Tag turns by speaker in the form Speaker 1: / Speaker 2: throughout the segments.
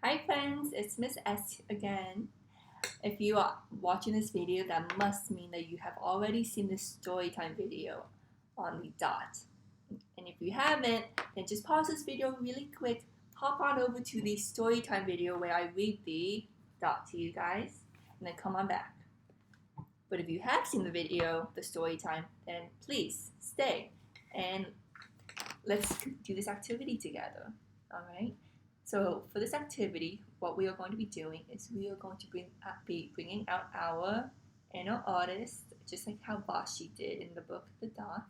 Speaker 1: Hi friends, it's Miss S again. If you are watching this video, that must mean that you have already seen this story time video on the dot. And if you haven't, then just pause this video really quick, hop on over to the story time video where I read the dot to you guys, and then come on back. But if you have seen the video, the story time, then please stay and let's do this activity together. All right. So for this activity, what we are going to be doing is we are going to be bringing out our inner artist, just like how Bashi did in the book The Dot.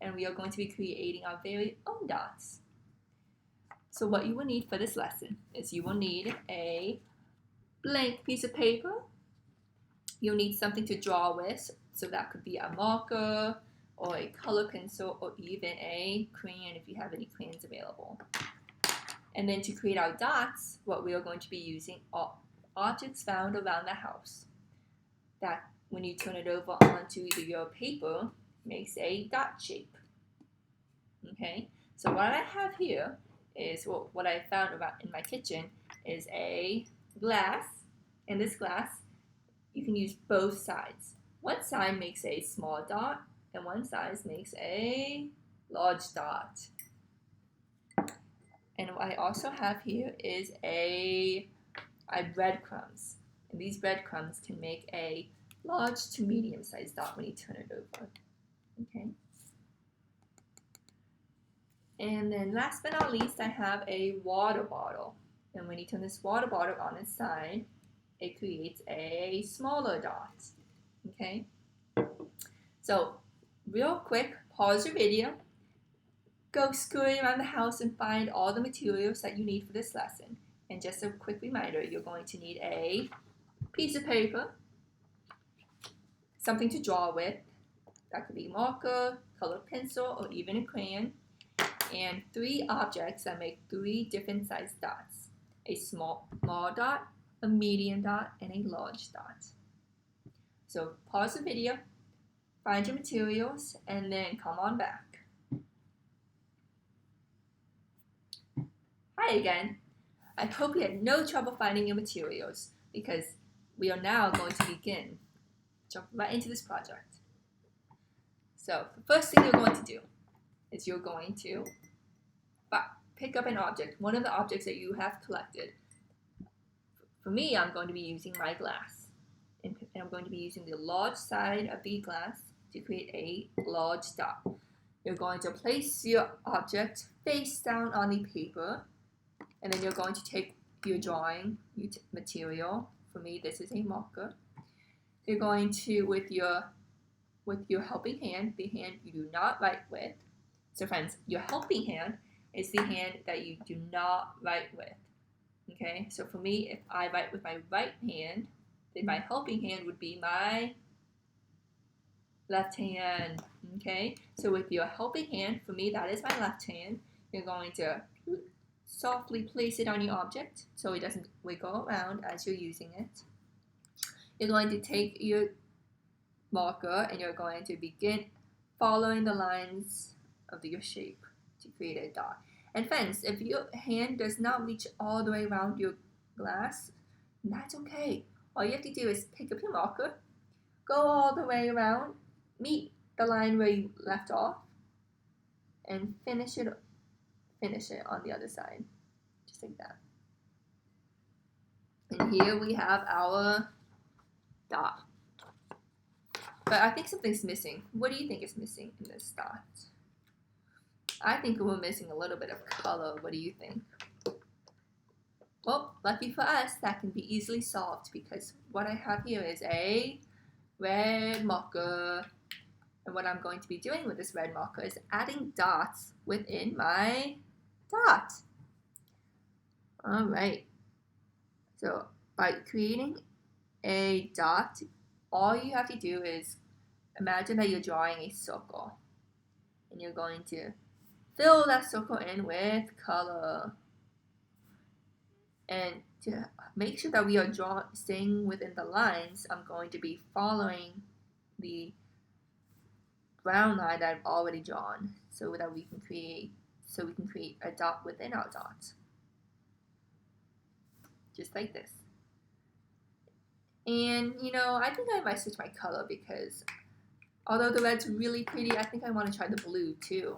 Speaker 1: And we are going to be creating our very own dots. So what you will need for this lesson is you will need a blank piece of paper. You'll need something to draw with, so that could be a marker or a color pencil or even a crayon if you have any crayons available. And then to create our dots, what we are going to be using are objects found around the house that when you turn it over onto your paper makes a dot shape. Okay, so what I have here is what I found around in my kitchen is a glass, and this glass you can use both sides. One side makes a small dot and one side makes a large dot. And what I also have here is a breadcrumbs. And these breadcrumbs can make a large to medium sized dot when you turn it over. Okay. And then last but not least, I have a water bottle. And when you turn this water bottle on its side, it creates a smaller dot. Okay. So real quick, pause your video. Go scurry around the house and find all the materials that you need for this lesson. And just a quick reminder, you're going to need a piece of paper, something to draw with, that could be marker, colored pencil, or even a crayon, and 3 objects that make 3 different sized dots. A small dot, a medium dot, and a large dot. So pause the video, find your materials, and then come on back. Hi again. I hope you had no trouble finding your materials because we are now going to jump right into this project. So the first thing you're going to do is you're going to pick up an object, one of the objects that you have collected. For me, I'm going to be using my glass. And I'm going to be using the large side of the glass to create a large dot. You're going to place your object face down on the paper, and then you're going to take your drawing material. For me, this is a marker. You're going to, with your helping hand, the hand you do not write with. So friends, your helping hand is the hand that you do not write with. Okay, so for me, if I write with my right hand, then my helping hand would be my left hand. Okay, so with your helping hand, for me, that is my left hand. You're going to softly place it on your object so it doesn't wiggle around as you're using it. You're going to take your marker and you're going to begin following the lines of your shape to create a dot. And friends, if your hand does not reach all the way around your glass, that's okay. All you have to do is pick up your marker, go all the way around, meet the line where you left off, and finish it on the other side, just like that. And here we have our dot. But I think something's missing. What do you think is missing in this dot? I think we're missing a little bit of color. What do you think? Well, lucky for us, that can be easily solved because what I have here is a red marker. And what I'm going to be doing with this red marker is adding dots within my dot. All right. So by creating a dot, all you have to do is imagine that you're drawing a circle. And you're going to fill that circle in with color. And to make sure that we are staying within the lines, I'm going to be following the brown line that I've already drawn so that we can create a dot within our dot. just like this. And you know, I think I might switch my color because although the red's really pretty, I think I want to try the blue too.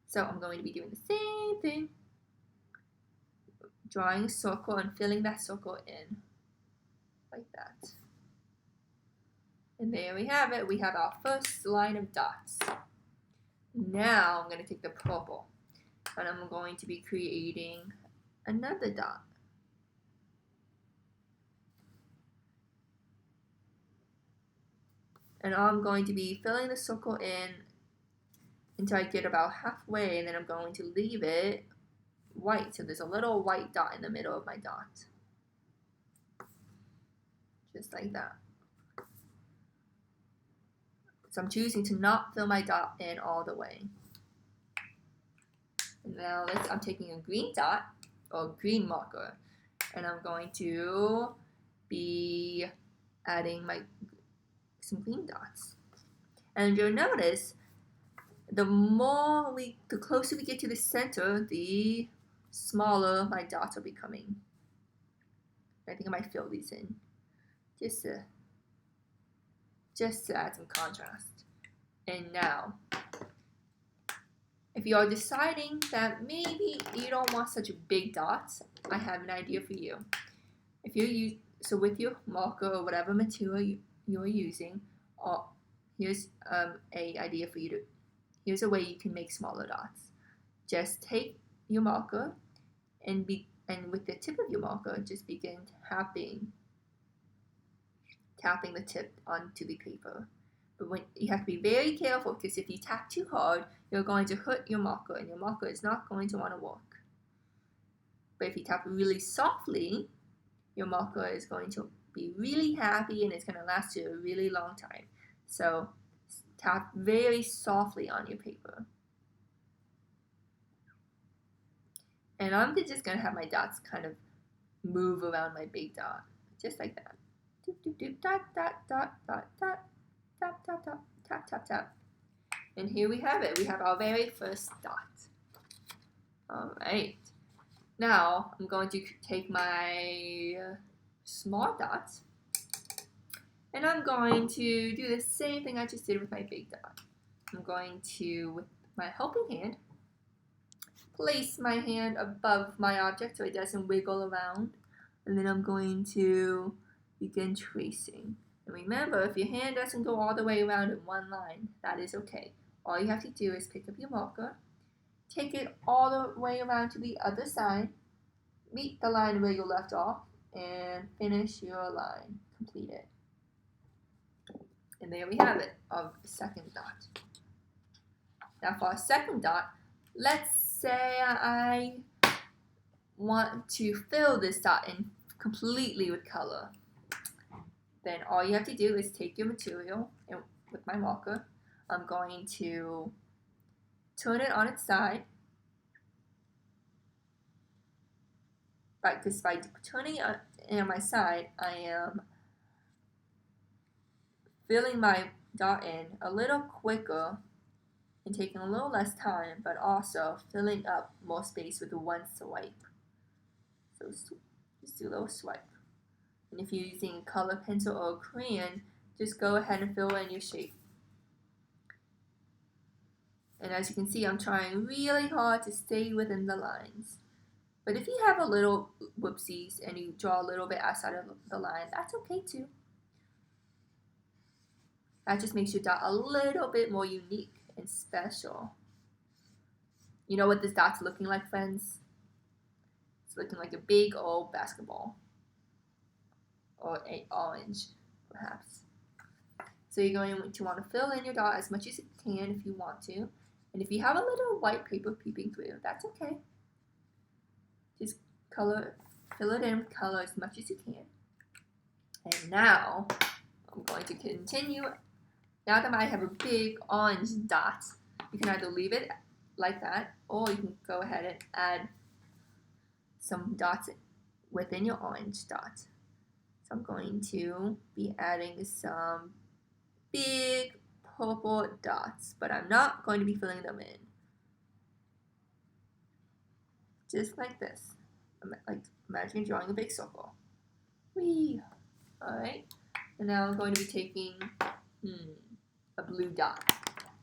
Speaker 1: So I'm going to be doing the same thing. Drawing a circle and filling that circle in. Like that. And there we have it. We have our first line of dots. Now I'm going to take the purple and I'm going to be creating another dot. And I'm going to be filling the circle in until I get about halfway, and then I'm going to leave it white. So there's a little white dot in the middle of my dot. Just like that. So I'm choosing to not fill my dot in all the way. And now I'm taking a green dot, or green marker, and I'm going to be adding some green dots. And you'll notice the closer we get to the center, the smaller my dots are becoming. I think I might fill these in just to add some contrast. And now, if you're deciding that maybe you don't want such big dots, I have an idea for you. If you so with your marker or whatever material you're using, here's a idea for you to. Here's a way you can make smaller dots. Just take your marker and with the tip of your marker, just begin tapping the tip onto the paper. But you have to be very careful, because if you tap too hard, you're going to hurt your marker, and your marker is not going to want to work. But if you tap really softly, your marker is going to be really happy, and it's going to last you a really long time. So tap very softly on your paper. And I'm just going to have my dots kind of move around my big dot, just like that. Doop, doop, doop, dot, dot, dot, dot, dot, tap, tap, tap, tap, tap, tap. And here we have it. We have our very first dot. All right. Now I'm going to take my small dots, and I'm going to do the same thing I just did with my big dot. I'm going to, with my helping hand, place my hand above my object so it doesn't wiggle around. And then I'm going to begin tracing. And remember, if your hand doesn't go all the way around in one line, that is okay. All you have to do is pick up your marker, take it all the way around to the other side, meet the line where you left off, and finish your line. Complete it. And there we have it, our second dot. Now for our second dot, let's say I want to fill this dot in completely with color. Then all you have to do is take your material, and with my marker, I'm going to turn it on its side. Because by turning it on my side, I am filling my dot in a little quicker and taking a little less time, but also filling up more space with one swipe. So just do a little swipe. And if you're using a color pencil or a crayon, just go ahead and fill in your shape. And as you can see, I'm trying really hard to stay within the lines. But if you have a little whoopsies and you draw a little bit outside of the line, that's okay too. That just makes your dot a little bit more unique and special. You know what this dot's looking like, friends? It's looking like a big old basketball. Or an orange, perhaps. So you're going to want to fill in your dot as much as you can if you want to. And if you have a little white paper peeping through, that's okay. Just fill it in with color as much as you can. And now, I'm going to continue. Now that I have a big orange dot, you can either leave it like that, or you can go ahead and add some dots within your orange dot. So I'm going to be adding some big purple dots, but I'm not going to be filling them in. Just like this. Like imagine drawing a big circle. Whee! Alright, and now I'm going to be taking a blue dot.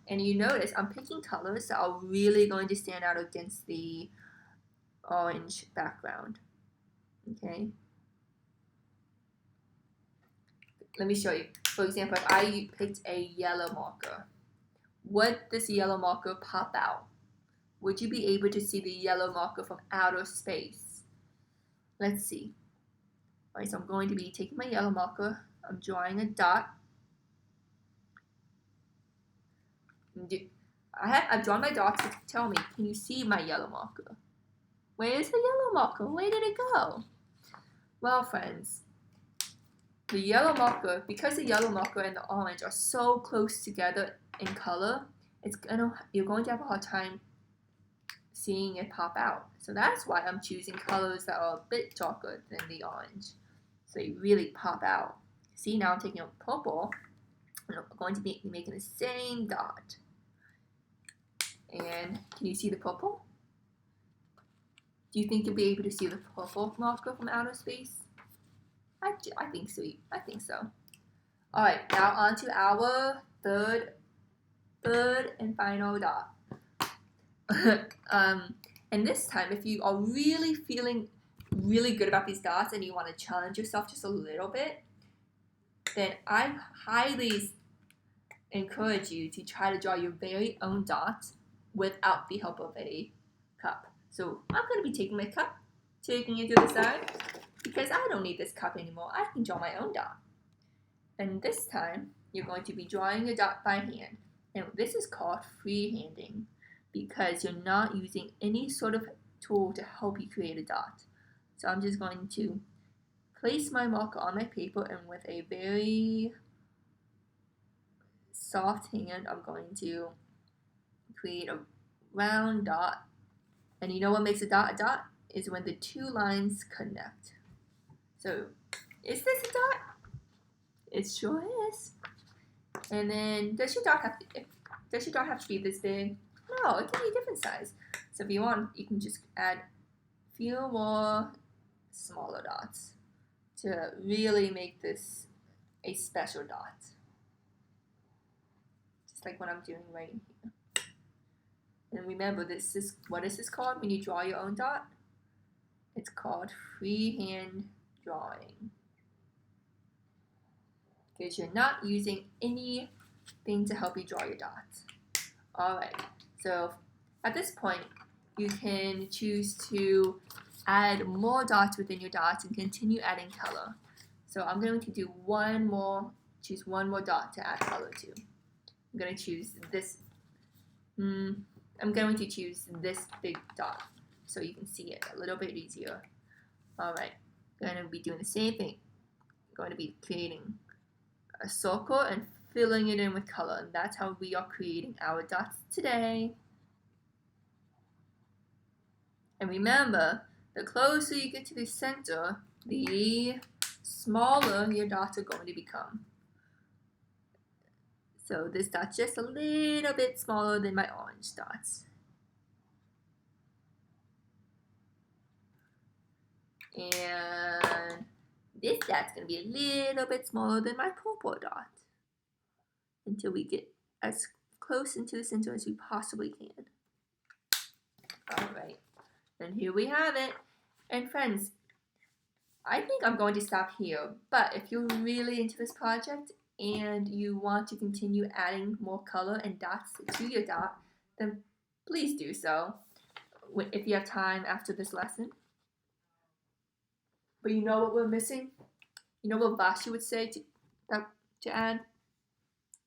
Speaker 1: And you notice I'm picking colors that are really going to stand out against the orange background. Okay? Let me show you. For example, if I picked a yellow marker, would this yellow marker pop out? Would you be able to see the yellow marker from outer space? Let's see. Alright, so I'm going to be taking my yellow marker. I'm drawing a dot. I've drawn my dots to tell me, can you see my yellow marker? Where is the yellow marker? Where did it go? Well, friends, the yellow marker, because the yellow marker and the orange are so close together in color, you're going to have a hard time seeing it pop out. So that's why I'm choosing colors that are a bit darker than the orange, so they really pop out. See, now I'm taking a purple, and I'm going to be making the same dot. And can you see the purple? Do you think you'll be able to see the purple marker from outer space? I think so. I think so. All right, now on to our third and final dot. And this time, if you are really feeling really good about these dots and you want to challenge yourself just a little bit, then I highly encourage you to try to draw your very own dot without the help of a cup. So I'm going to be taking my cup, taking it to the side, because I don't need this cup anymore. I can draw my own dot. And this time, you're going to be drawing a dot by hand. And this is called freehanding, because you're not using any sort of tool to help you create a dot. So I'm just going to place my marker on my paper, and with a very soft hand, I'm going to create a round dot. And you know what makes a dot? A dot is when the two lines connect. So, is this a dot? It sure is. And then, does your dot have to be this big? No, it can be a different size. So if you want, you can just add a few more smaller dots to really make this a special dot. Just like what I'm doing right here. And remember, what is this called when you draw your own dot? It's called freehand drawing. Because you're not using anything to help you draw your dots. Alright, so at this point, you can choose to add more dots within your dots and continue adding color. So I'm going to choose one more dot to add color to. I'm going to choose this. I'm going to choose this big dot so you can see it a little bit easier. Alright, I'm going to be doing the same thing. I'm going to be creating a circle and filling it in with color, and that's how we are creating our dots today. And remember, the closer you get to the center, the smaller your dots are going to become. So this dot's just a little bit smaller than my orange dots. And this dot's going to be a little bit smaller than my purple dot, until we get as close into the center as we possibly can. Alright, and here we have it. And friends, I think I'm going to stop here, but if you're really into this project and you want to continue adding more color and dots to your dot, then please do so if you have time after this lesson. But you know what we're missing? You know what Vashi would say to add?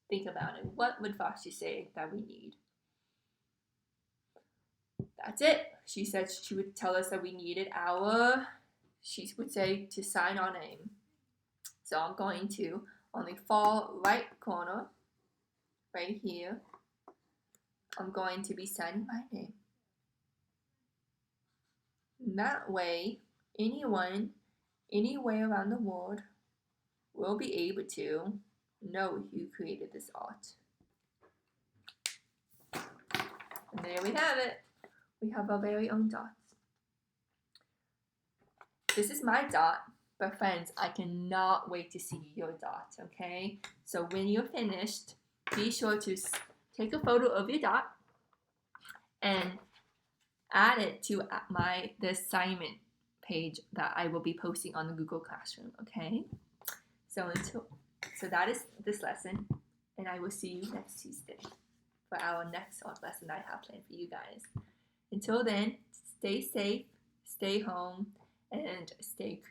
Speaker 1: Think about it. What would Vashi say that we need? That's it. She said she would tell us that we needed she would say to sign our name. So I'm going to, on the far right corner, right here, I'm going to be signing my name. And that way, anyone, anywhere around the world, will be able to know who created this art. And there we have it. We have our very own dots. this is my dot, but friends, I cannot wait to see your dot, okay? So when you're finished, be sure to take a photo of your dot and add it to the assignment page that I will be posting on the Google Classroom, okay? So that is this lesson, and I will see you next Tuesday for our next lesson I have planned for you guys. Until then, stay safe, stay home, and stay creative.